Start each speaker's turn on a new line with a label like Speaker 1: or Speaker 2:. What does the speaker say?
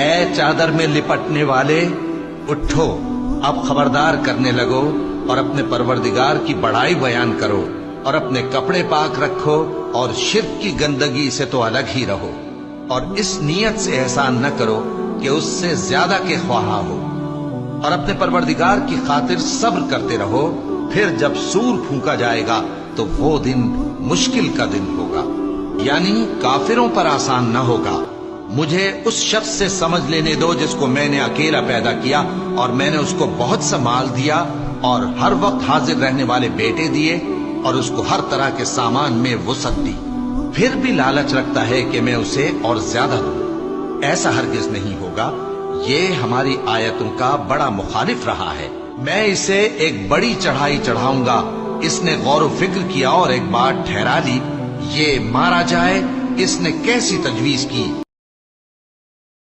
Speaker 1: اے چادر میں لپٹنے والے، اٹھو، اب خبردار کرنے لگو اور اپنے پروردگار کی بڑائی بیان کرو، اور اپنے کپڑے پاک رکھو اور شرک کی گندگی سے تو الگ ہی رہو، اور اس نیت سے احسان نہ کرو کہ اس سے زیادہ کے خواہاں ہو، اور اپنے پروردگار کی خاطر صبر کرتے رہو، پھر جب سور پھونکا جائے گا تو وہ دن مشکل کا دن ہوگا، یعنی کافروں پر آسان نہ ہوگا۔ مجھے اس شخص سے سمجھ لینے دو جس کو میں نے اکیلا پیدا کیا، اور میں نے اس کو بہت سا مال دیا اور ہر وقت حاضر رہنے والے بیٹے دیے، اور اس کو ہر طرح کے سامان میں وسعت دی، پھر بھی لالچ رکھتا ہے کہ میں اسے اور زیادہ دوں۔ ایسا ہرگز نہیں ہوگا، یہ ہماری آیتوں کا بڑا مخالف رہا ہے۔ میں اسے ایک بڑی چڑھائی چڑھاؤں گا۔ اس نے غور و فکر کیا اور ایک بات ٹھہرا لی، یہ مارا جائے۔ اس نے کیسی تجویز کی